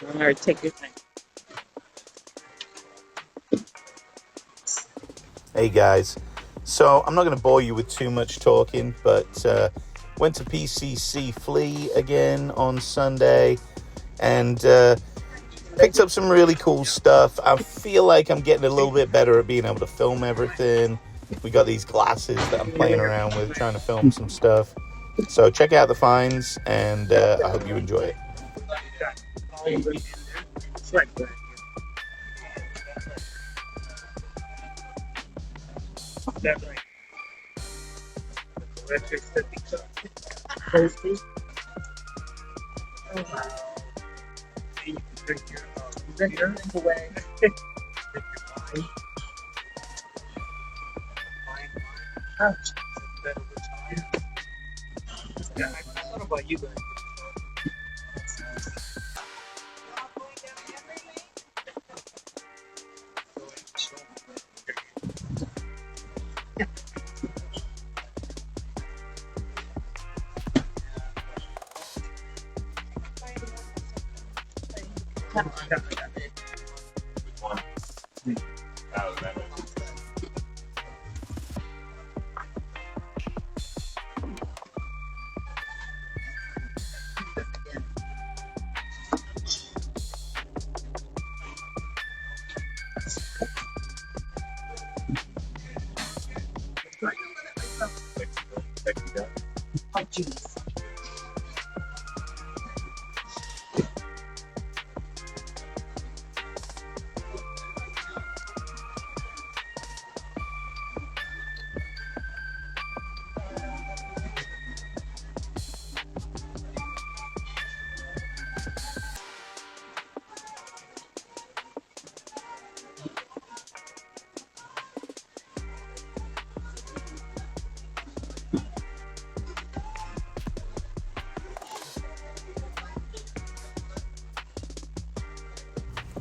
All right, take your time. Hey guys, so I'm not going to bore you with too much talking, but went to PCC Flea again on Sunday and picked up some really cool stuff. I feel like I'm getting a little bit better at being able to film everything. We got these glasses that I'm playing around with, trying to film some stuff. So check out the finds, and I hope you enjoy it. Oh, jeez.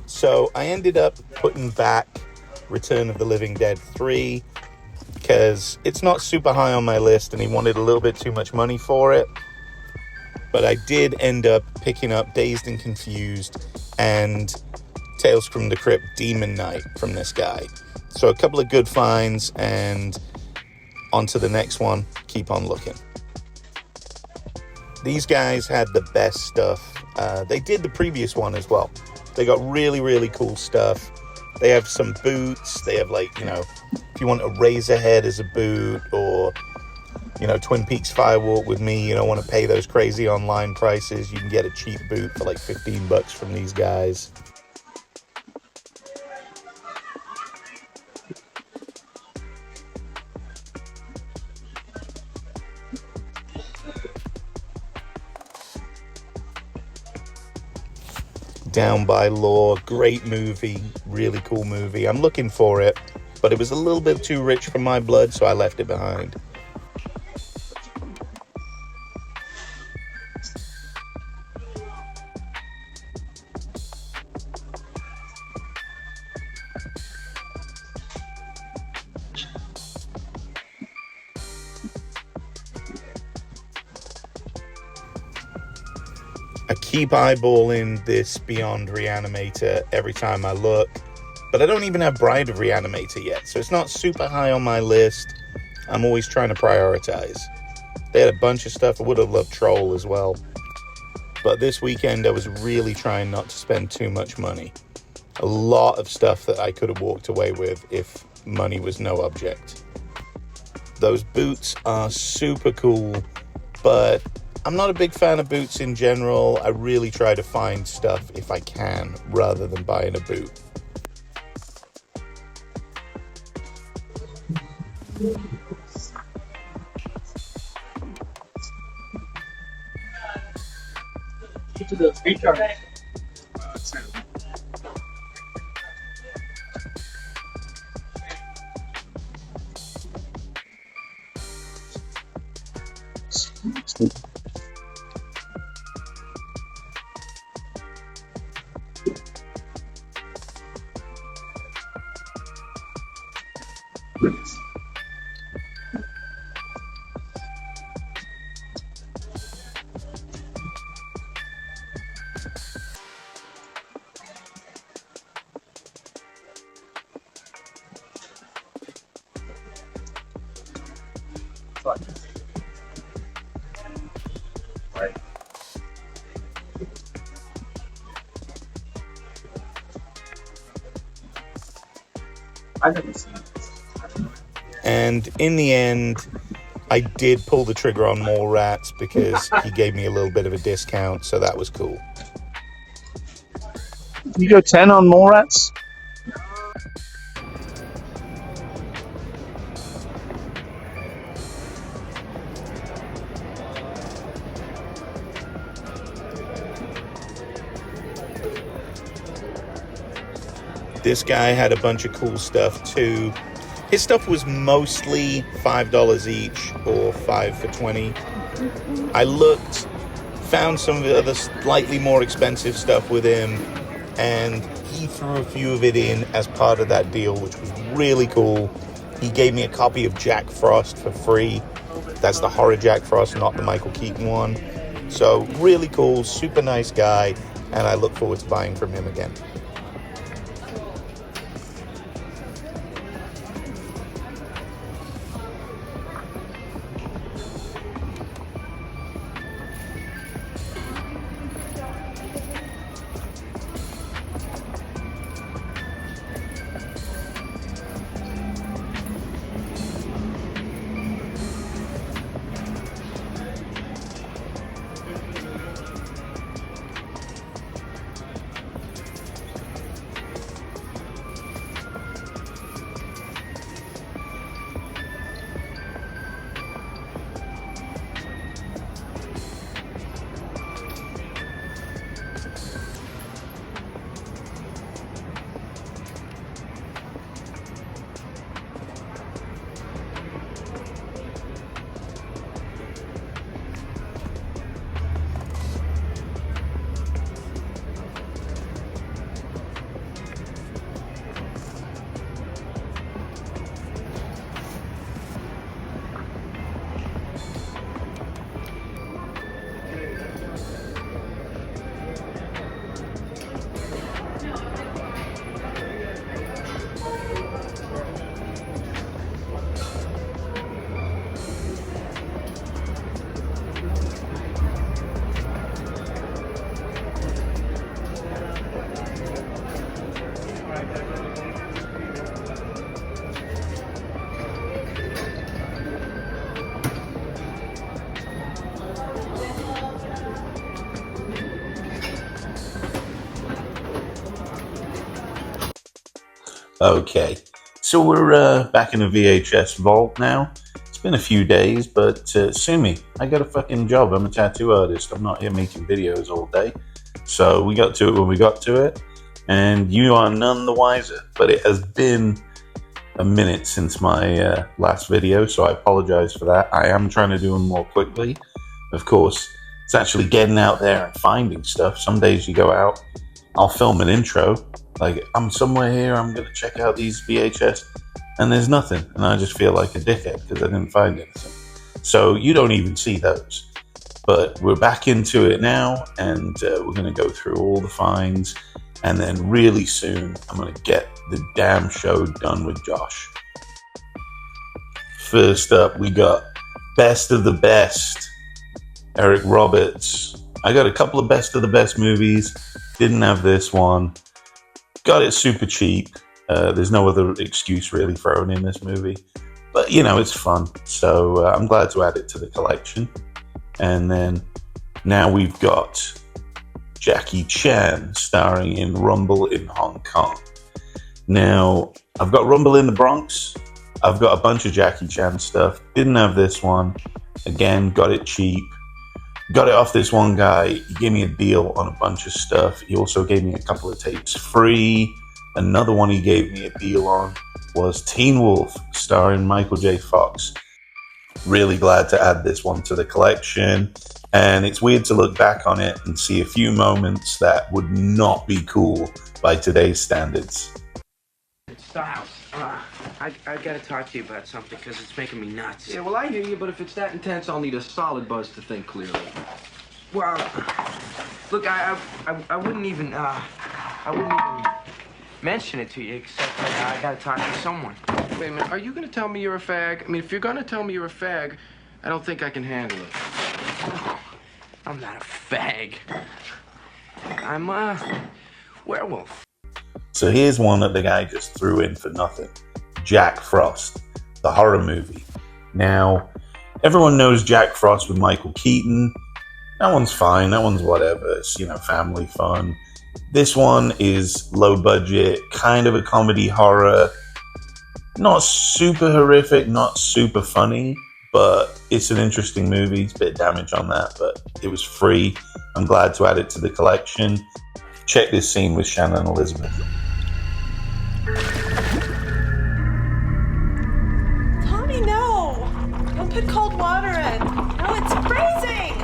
So I ended up putting back Return of the Living Dead 3 because it's not super high on my list and he wanted a little bit too much money for it. But I did end up picking up Dazed and Confused and Tales from the Crypt Demon Knight from this guy. So a couple of good finds, and on to the next one. Keep on looking. These guys had the best stuff. They did the previous one as well. They got really, really cool stuff. They have some boots. They have, like, if you want a Razorhead as a boot, or Twin Peaks Firewalk with me, you don't want to pay those crazy online prices, you can get a cheap boot for like $15 from these guys. Down by Law, great movie, really cool movie. I'm looking for it, but it was a little bit too rich for my blood, so I left it behind. I keep eyeballing this Beyond Reanimator every time I look, but I don't even have Bride of Reanimator yet, so it's not super high on my list. I'm always trying to prioritize. They had a bunch of stuff. I would have loved Troll as well, but this weekend I was really trying not to spend too much money. A lot of stuff that I could have walked away with if money was no object. Those boots are super cool, but I'm not a big fan of boots in general. I really try to find stuff if I can, rather than buying a boot. To the speaker. I've never seen this. And in the end, I did pull the trigger on more rats because he gave me a little bit of a discount, so that was cool. You go 10 on mole rats? This guy had a bunch of cool stuff too. His stuff was mostly $5 each or 5 for 20. I looked, found some of the other slightly more expensive stuff with him, and he threw a few of it in as part of that deal, which was really cool. He gave me a copy of Jack Frost for free. That's the horror Jack Frost, not the Michael Keaton one. So really cool, super nice guy, and I look forward to buying from him again. Okay, so we're back in the VHS vault now. It's been a few days, but sue me. I got a fucking job. I'm a tattoo artist. I'm not here making videos all day. So we got to it when we got to it, and you are none the wiser. But it has been a minute since my last video, so I apologize for that. I am trying to do them more quickly. Of course, it's actually getting out there and finding stuff. Some days you go out, I'll film an intro, like I'm somewhere here, I'm going to check out these VHS, and there's nothing. And I just feel like a dickhead because I didn't find anything. So you don't even see those. But we're back into it now, and we're going to go through all the finds. And then really soon, I'm going to get the damn show done with Josh. First up, we got Best of the Best, Eric Roberts. I got a couple of Best of the Best movies. Didn't have this one. Got it super cheap. There's no other excuse really thrown in this movie. But, you know, it's fun. So I'm glad to add it to the collection. And then now we've got Jackie Chan starring in Rumble in Hong Kong. Now, I've got Rumble in the Bronx. I've got a bunch of Jackie Chan stuff. Didn't have this one. Again, got it cheap. Got it off this one guy. He gave me a deal on a bunch of stuff. He also gave me a couple of tapes free. Another one he gave me a deal on was Teen Wolf, starring Michael J. Fox. Really glad to add this one to the collection. And it's weird to look back on it and see a few moments that would not be cool by today's standards. Styles, I gotta talk to you about something because it's making me nuts. Yeah, well, I hear you, but if it's that intense, I'll need a solid buzz to think clearly. Well, look, I wouldn't even mention it to you except that I gotta talk to someone. Wait a minute, are you gonna tell me you're a fag? I mean, if you're gonna tell me you're a fag, I don't think I can handle it. No, I'm not a fag. I'm a werewolf. So here's one that the guy just threw in for nothing. Jack Frost, the horror movie. Now, everyone knows Jack Frost with Michael Keaton. That one's fine. That one's whatever. It's, family fun. This one is low budget, kind of a comedy horror. Not super horrific, not super funny, but it's an interesting movie. It's a bit of damage on that, but it was free. I'm glad to add it to the collection. Check this scene with Shannon Elizabeth. Tommy, no! Don't put cold water in. No, it's freezing!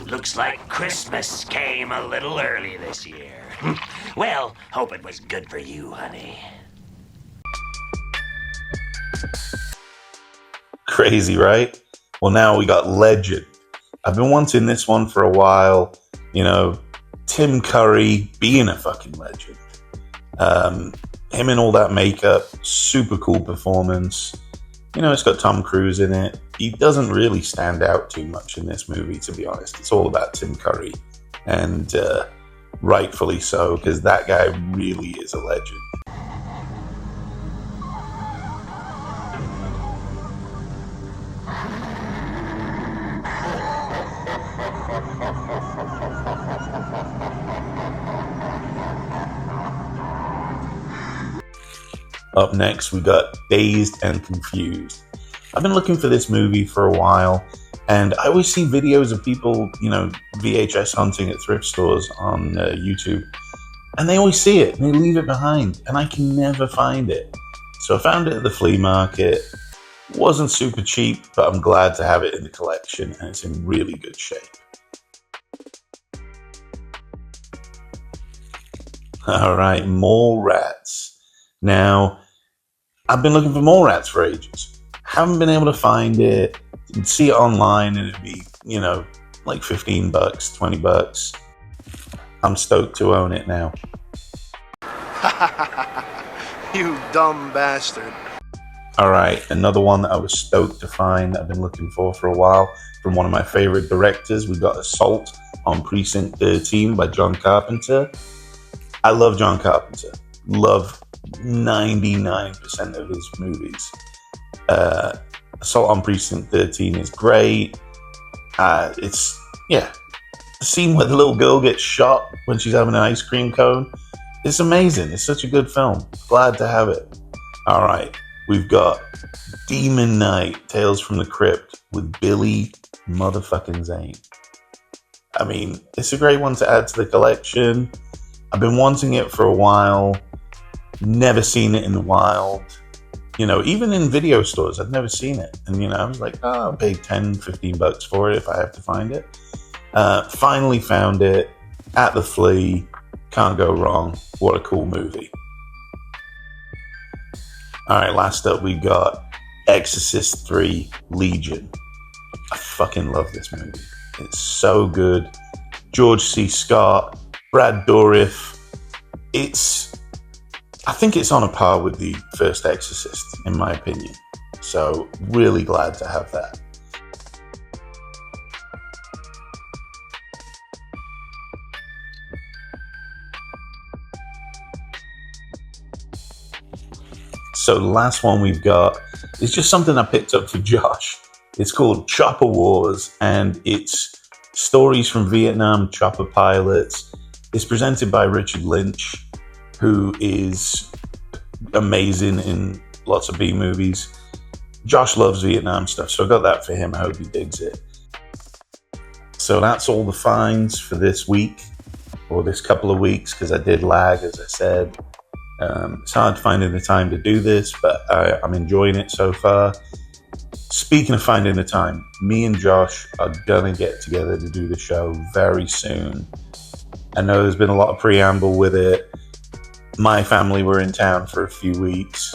Looks like Christmas came a little early this year. Well, hope it was good for you, honey. Crazy, right? Well, now we got Legend. I've been wanting this one for a while. Tim Curry being a fucking legend. Him in all that makeup, super cool performance. It's got Tom Cruise in it. He doesn't really stand out too much in this movie, to be honest. It's all about Tim Curry, and rightfully so, because that guy really is a legend. Up next, we got Dazed and Confused. I've been looking for this movie for a while, and I always see videos of people, VHS hunting at thrift stores on YouTube, and they always see it, and they leave it behind, and I can never find it. So I found it at the flea market. It wasn't super cheap, but I'm glad to have it in the collection, and it's in really good shape. All right, Mallrats. Now, I've been looking for Mallrats for ages. Haven't been able to find it. You can see it online and it'd be, like $15, $20. I'm stoked to own it now. You dumb bastard. All right, another one that I was stoked to find, I've been looking for a while, from one of my favorite directors. We got Assault on Precinct 13 by John Carpenter. I love John Carpenter. Love 99% of his movies. Assault on Precinct 13 is great. The scene where the little girl gets shot when she's having an ice cream cone. It's amazing. It's such a good film. Glad to have it. All right, we've got Demon Knight, Tales from the Crypt with Billy motherfucking Zane. I mean, it's a great one to add to the collection. I've been wanting it for a while. Never seen it in the wild. Even in video stores, I've never seen it. And, I was like, I'll pay $10, $15 for it if I have to find it. Finally found it at the Flea. Can't go wrong. What a cool movie. All right, last up we got Exorcist 3 Legion. I fucking love this movie. It's so good. George C. Scott, Brad Dourif. I think it's on a par with the first Exorcist, in my opinion. So, really glad to have that. So, the last one we've got is just something I picked up for Josh. It's called Chopper Wars, and it's stories from Vietnam chopper pilots. It's presented by Richard Lynch, who is amazing in lots of B movies. Josh loves Vietnam stuff, so I got that for him. I hope he digs it. So that's all the finds for this week, or this couple of weeks, because I did lag, as I said. It's hard finding the time to do this, but I'm enjoying it so far. Speaking of finding the time, me and Josh are gonna get together to do the show very soon. I know there's been a lot of preamble with it. My family were in town for a few weeks.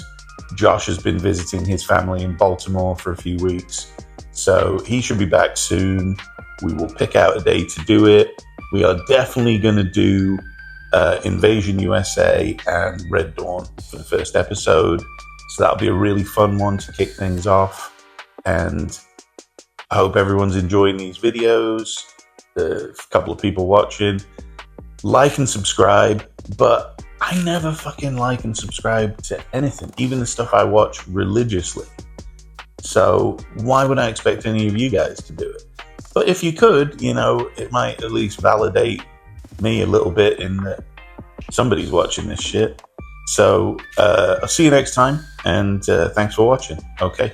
Josh has been visiting his family in Baltimore for a few weeks. So he should be back soon. We will pick out a day to do it. We are definitely going to do Invasion USA and Red Dawn for the first episode. So that'll be a really fun one to kick things off. And I hope everyone's enjoying these videos. A couple of people watching. Like and subscribe, but I never fucking like and subscribe to anything, even the stuff I watch religiously. So why would I expect any of you guys to do it? But if you could, you know, it might at least validate me a little bit in that somebody's watching this shit. So I'll see you next time, and thanks for watching. Okay.